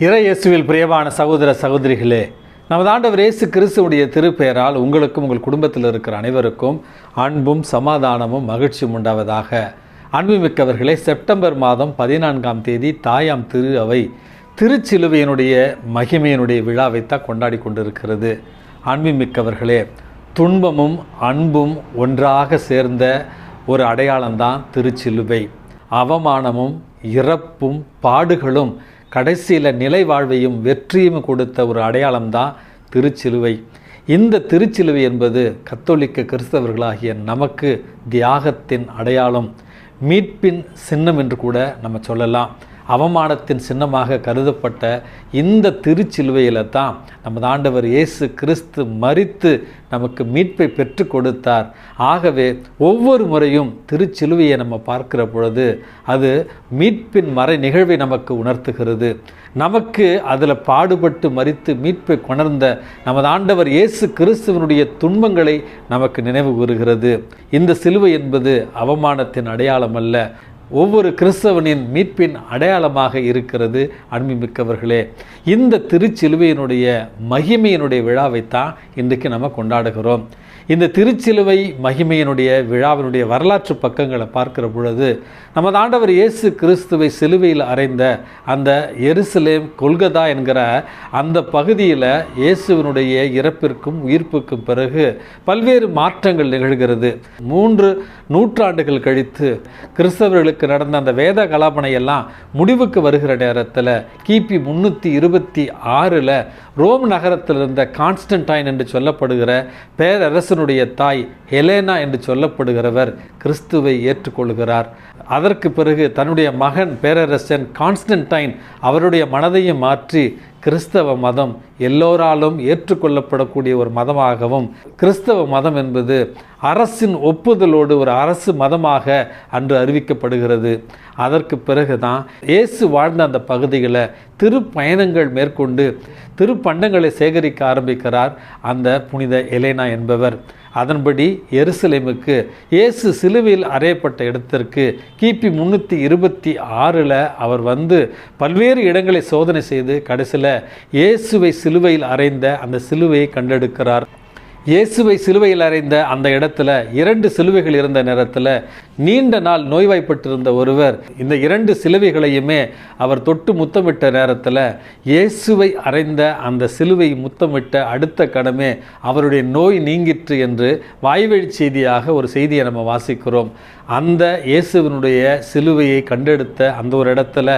இறையேசுவில் பிரியமான சகோதர சகோதரிகளே, நமது ஆண்டவர் இயேசு கிறிஸ்துவுடைய திருப்பெயரால் உங்களுக்கும் உங்கள் குடும்பத்தில் இருக்கிற அனைவருக்கும் அன்பும் சமாதானமும் மகிழ்ச்சியும் உண்டாவதாக. அன்புமிக்கவர்களே, செப்டம்பர் மாதம் 14ஆம் தேதி தாயாம் திரு அவை திருச்சிலுவையினுடைய மகிமையினுடைய விழாவைத்தான் கொண்டாடி கொண்டிருக்கிறது. அன்புமிக்கவர்களே, துன்பமும் அன்பும் ஒன்றாக சேர்ந்த ஒரு அடையாளம்தான் திருச்சிலுவை. அவமானமும் இறப்பும் பாடுகளும் கடைசியில் நிலை வாழ்வையும் வெற்றியும் கொடுத்த ஒரு அடையாளம்தான் திருச்சிலுவை. இந்த திருச்சிலுவை என்பது கத்தோலிக்க கிறிஸ்தவர்களாகிய நமக்கு தியாகத்தின் அடையாளம், மீட்பின் சின்னம் என்று கூட நம்ம சொல்லலாம். அவமானத்தின் சின்னமாக கருதப்பட்ட இந்த திருச்சிலுவையில் தான் நமது ஆண்டவர் இயேசு கிறிஸ்து மரித்து நமக்கு மீட்பை பெற்று கொடுத்தார். ஆகவே ஒவ்வொரு முறையும் திருச்சிலுவையை நம்ம பார்க்கிற பொழுது அது மீட்பின் மறை நிகழ்வை நமக்கு உணர்த்துகிறது. நமக்கு அதில் பாடுபட்டு மரித்து மீட்பை கொணர்ந்த நமது ஆண்டவர் இயேசு கிறிஸ்துவனுடைய துன்பங்களை நமக்கு நினைவு கூறுகிறது. இந்த சிலுவை என்பது அவமானத்தின் அடையாளம் அல்ல, ஒவ்வொரு கிறிஸ்தவனின் மீட்பின் அடையாளமாக இருக்கிறது. அன்புமிக்கவர்களே, இந்த திருச்சிலுவையினுடைய மகிமையினுடைய விழாவைத்தான் இன்றைக்கு நம்ம கொண்டாடுகிறோம். இந்த திருச்சிலுவை மகிமையினுடைய விழாவினுடைய வரலாற்று பக்கங்களை பார்க்கிற பொழுது நமது ஆண்டவர் இயேசு கிறிஸ்துவை சிலுவையில் அறைந்த அந்த எருசலேம் கொல்கதா என்கிற அந்த பகுதியில் இயேசுவினுடைய இறப்பிற்கும் உயிர்ப்புக்கும் பிறகு பல்வேறு மாற்றங்கள் நிகழ்கிறது. 3 நூற்றாண்டுகள் கழித்து கிறிஸ்தவர்களுக்கு நடந்த அந்த வேத கலாபனை எல்லாம் முடிவுக்கு வருகிற நேரத்தில் கிபி 326 ரோம் நகரத்தில் இருந்த கான்ஸ்டன்டைன் என்று சொல்லப்படுகிற பேரரசனுடைய தாய் ஹெலேனா என்று சொல்லப்படுகிறவர் கிறிஸ்துவை ஏற்றுக்கொள்கிறார். அதற்கு பிறகு தன்னுடைய மகன் பேரரசன் கான்ஸ்டன்டைன் அவருடைய மனதையும் மாற்றி கிறிஸ்தவ மதம் எல்லோராலும் ஏற்றுக்கொள்ளப்படக்கூடிய ஒரு மதமாகவும், கிறிஸ்தவ மதம் என்பது அரசின் ஒப்புதலோடு ஒரு அரசு மதமாக அன்று அறிவிக்கப்படுகிறது. அதற்கு பிறகு தான் இயேசு வாழ்ந்த அந்த பகுதிகளை திருப்பயணங்கள் மேற்கொண்டு திருப்பண்டங்களை சேகரிக்க ஆரம்பிக்கிறார் அந்த புனித எலேனா என்பவர். அதன்படி எருசலேமுக்கு இயேசு சிலுவையில் அறையப்பட்ட இடத்திற்கு கிபி 326 அவர் வந்து பல்வேறு இடங்களை சோதனை செய்து கடைசியில் இயேசுவை சிலுவையில் அறைந்த அந்த சிலுவையை கண்டெடுக்கிறார். இயேசுவை சிலுவையில் அறைந்த அந்த இடத்துல 2 சிலுவைகள் இருந்த நேரத்தில் நீண்ட நாள் நோய்வாய்ப்பட்டிருந்த ஒருவர் இந்த 2 சிலுவைகளையுமே அவர் தொட்டு முத்தமிட்ட நேரத்தில் இயேசுவை அறைந்த அந்த சிலுவை முத்தமிட்ட அடுத்த கடமே அவருடைய நோய் நீங்கிற்று என்று வாய்வழி செய்தியாக ஒரு செய்தியை நம்ம வாசிக்கிறோம். அந்த இயேசுவினுடைய சிலுவையை கண்டெடுத்த அந்த ஒரு இடத்துல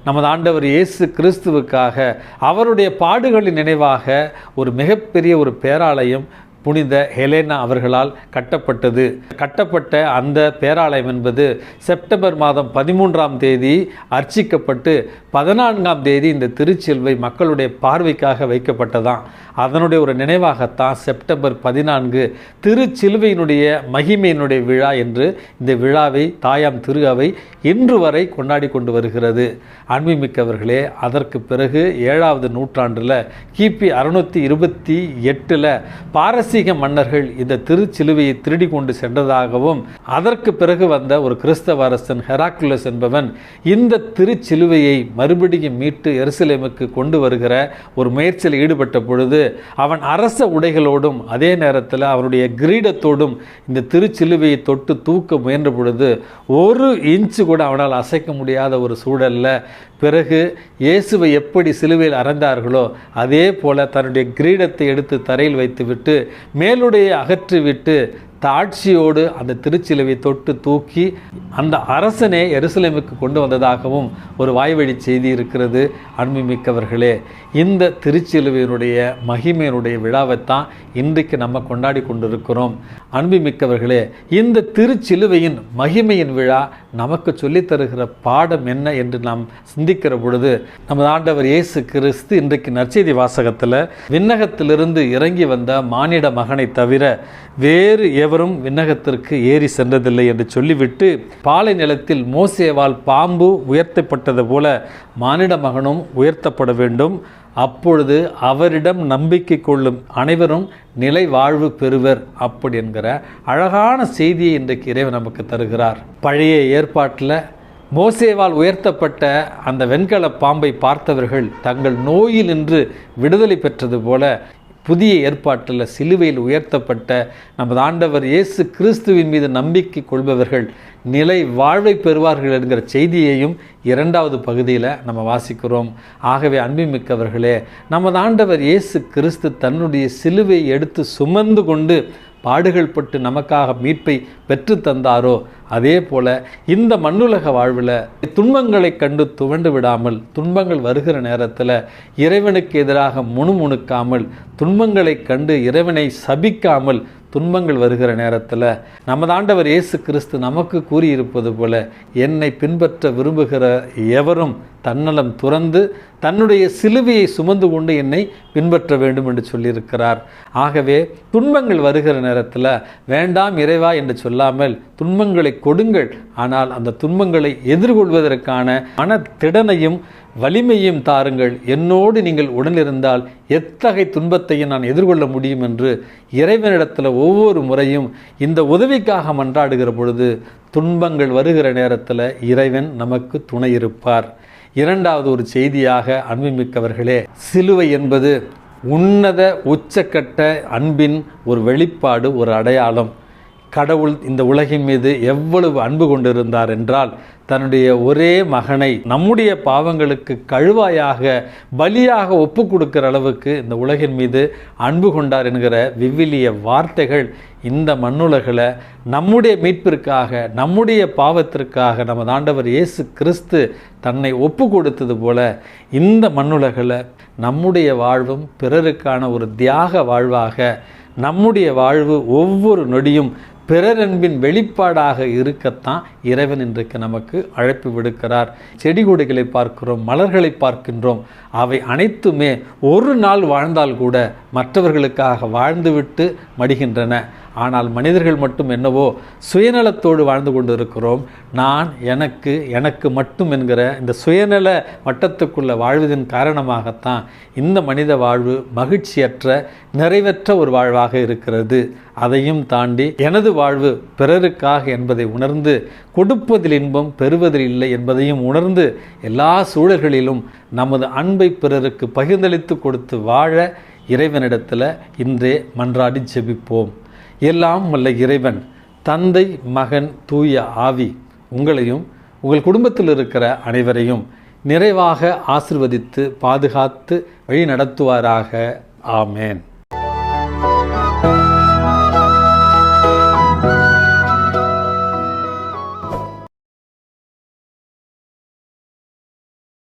நமது ஆண்டவர் இயேசு கிறிஸ்துவுக்காக அவருடைய பாடுகளின் நினைவாக ஒரு மிகப்பெரிய ஒரு பேராலயம் புனித ஹெலேனா அவர்களால் கட்டப்பட்ட அந்த பேராலயம் என்பது செப்டம்பர் மாதம் 13ஆம் தேதி அர்ச்சிக்கப்பட்டு 14ஆம் தேதி இந்த திருச்சிலுவை மக்களுடைய பார்வைக்காக வைக்கப்பட்டதாம். அதனுடைய ஒரு நினைவாகத்தான் செப்டம்பர் 14 திருச்சிலுவையினுடைய மகிமையினுடைய விழா என்று இந்த விழாவை தாயாம் திரு அவை இன்று வரை கொண்டாடி கொண்டு வருகிறது. அன்புமிக்கவர்களே, அதற்கு பிறகு 7வது நூற்றாண்டில் கிபி 628 பாரசீக மன்னர்கள் இந்த திருச்சிலுவையை திருடி கொண்டு சென்றதாகவும், அதற்கு பிறகு வந்த ஒரு கிறிஸ்தவ அரசன் ஹெராக்குலஸ் என்பவன் இந்த திருச்சிலுவையை மறுபடியும் மீட்டு எருசலேமுக்கு கொண்டு வருகிற ஒரு முயற்சியில் ஈடுபட்ட பொழுது அவன் அரச உடைகளோடும் அதே நேரத்தில் அவனுடைய கிரீடத்தோடும் இந்த திருச்சிலுவையை தொட்டு தூக்க முயன்ற பொழுது 1 இன்ச்சு கூட அவனால் அசைக்க முடியாத ஒரு சூழல்ல பிறகு இயேசுவை எப்படி சிலுவையில் அறைந்தார்களோ அதே போல தன்னுடைய கிரீடத்தை எடுத்து தரையில் வைத்துவிட்டு மேலுடையை அகற்றிவிட்டு தாட்சியோடு அந்த திருச்சிலுவை தொட்டு தூக்கி அந்த அரசனே எருசலேமுக்கு கொண்டு வந்ததாகவும் ஒரு வாய்வழி செய்தி இருக்கிறது. அன்புமிக்கவர்களே, இந்த திருச்சிலுவையினுடைய மகிமையினுடைய விழாவைத்தான் இன்றைக்கு நம்ம கொண்டாடி கொண்டிருக்கிறோம். அன்புமிக்கவர்களே, இந்த திருச்சிலுவையின் மகிமையின் விழா நமக்கு சொல்லித்தருகிற பாடம் என்ன என்று நாம் சிந்திக்கிற பொழுது நமது ஆண்டவர் இயேசு கிறிஸ்து இன்றைக்கு நற்செய்தி வாசகத்தில் விண்ணகத்திலிருந்து இறங்கி வந்த மானிட மகனை தவிர வேறு எவரும் விண்ணகத்திற்கு ஏறி சென்றதில்லை என்று சொல்லிவிட்டு பாலை நிலத்தில் மோசேவால் பாம்பு உயர்த்தப்பட்டது போல மானிட மகனும் உயர்த்தப்பட வேண்டும், அப்பொழுது அவரிடம் நம்பிக்கை கொள்ளும் அனைவரும் நிலை வாழ்வு பெறுவர் அப்படி என்கிற அழகான செய்தியை இன்றைக்கு இறைவன் நமக்கு தருகிறார். பழைய ஏற்பாட்டில் மோசேவால் உயர்த்தப்பட்ட அந்த வெண்கல பாம்பை பார்த்தவர்கள் தங்கள் நோயில் நின்று விடுதலை பெற்றது போல புதிய ஏற்பாட்டில் சிலுவையில் உயர்த்தப்பட்ட நமது ஆண்டவர் இயேசு கிறிஸ்துவின் மீது நம்பிக்கை கொள்பவர்கள் நிலை வாழ்வை பெறுவார்கள் என்கிற செய்தியையும் 2வது பகுதியில் நம்ம வாசிக்கிறோம். ஆகவே அன்பிமிக்கவர்களே, நமது ஆண்டவர் இயேசு கிறிஸ்து தன்னுடைய சிலுவையை எடுத்து சுமந்து கொண்டு பாடுகள் பட்டு நமக்காக மீட்பை பெற்று தந்தாரோ, அதே போல இந்த மண்ணுலக வாழ்வில் துன்பங்களை கண்டு துவண்டு விடாமல், துன்பங்கள் வருகிற நேரத்தில் இறைவனுக்கு எதிராக முணுமுணுக்காமல், துன்பங்களை கண்டு இறைவனை சபிக்காமல், துன்பங்கள் வருகிற நேரத்தில் நமது ஆண்டவர் இயேசு கிறிஸ்து நமக்கு கூறியிருப்பது போல, என்னை பின்பற்ற விரும்புகிற எவரும் தன்னலம் துறந்து தன்னுடைய சிலுவையை சுமந்து கொண்டு என்னை பின்பற்ற வேண்டும் என்று சொல்லியிருக்கிறார். ஆகவே துன்பங்கள் வருகிற நேரத்தில் வேண்டாம் இறைவா என்று சொல்லாமல் துன்பங்களை கொடுங்கள். ஆனால் அந்த துன்பங்களை எதிர்கொள்வதற்கான மனத்திடனையும் வலிமையும் தாருங்கள். என்னோடு நீங்கள் உடனிருந்தால் எத்தகைய துன்பத்தையும் நான் எதிர்கொள்ள முடியும் என்று இறைவனிடத்தில் ஒவ்வொரு முறையும் இந்த உதவிக்காக மன்றாடுகிற பொழுது துன்பங்கள் வருகிற நேரத்தில் இறைவன் நமக்கு துணை இருப்பார். 2வது ஒரு செய்தியாக அன்புமிக்கவர்களே, சிலுவை என்பது உன்னத உச்சக்கட்ட அன்பின் ஒரு வெளிப்பாடு, ஒரு அடையாளம். கடவுள் இந்த உலகின் மீது எவ்வளவு அன்பு கொண்டிருந்தார் என்றால், தன்னுடைய ஒரே மகனை நம்முடைய பாவங்களுக்கு கழுவாயாக பலியாக ஒப்பு கொடுக்கிற அளவுக்கு இந்த உலகின் மீது அன்பு கொண்டார் என்கிற விவிலிய வார்த்தைகள் இந்த மண்ணுலகில் நம்முடைய மீட்பிற்காக, நம்முடைய பாவத்திற்காக நமது ஆண்டவர் இயேசு கிறிஸ்து தன்னை ஒப்பு கொடுத்தது போல இந்த மண்ணுலகில் நம்முடைய வாழ்வும் பிறருக்கான ஒரு தியாக வாழ்வாக, நம்முடைய வாழ்வு ஒவ்வொரு நொடியும் பிறரன்பின் வெளிப்பாடாக இருக்கத்தான் இறைவன் இன்றைக்கு நமக்கு அழைப்பு விடுக்கிறார். செடி கொடிகளை பார்க்கிறோம், மலர்களை பார்க்கின்றோம். அவை அனைத்துமே ஒரு நாள் வாழ்ந்தால் கூட மற்றவர்களுக்காக வாழ்ந்துவிட்டு மடிகின்றன. ஆனால் மனிதர்கள் மட்டும் என்னவோ சுயநலத்தோடு வாழ்ந்து கொண்டு இருக்கிறோம். நான், எனக்கு மட்டும் என்கிற இந்த சுயநல வட்டத்துக்குள்ள வாழ்வதன் காரணமாகத்தான் இந்த மனித வாழ்வு மகிழ்ச்சியற்ற, நிறைவற்ற ஒரு வாழ்வாக இருக்கிறது. அதையும் தாண்டி எனது வாழ்வு பிறருக்காக என்பதை உணர்ந்து, கொடுப்பதில் இன்பம் பெறுவதில் இல்லை என்பதையும் உணர்ந்து, எல்லா சூழல்களிலும் நமது அன்பை பிறருக்கு பகிர்ந்தளித்து கொடுத்து வாழ இறைவனிடத்தில் இன்றே மன்றாடி ஜெபிப்போம். எல்லாம் வல்ல இறைவன், தந்தை, மகன், தூய ஆவி உங்களையும் உங்கள் குடும்பத்தில் இருக்கிற அனைவரையும் நிறைவாக ஆசிர்வதித்து பாதுகாத்து வழி நடத்துவாராக. ஆமேன்.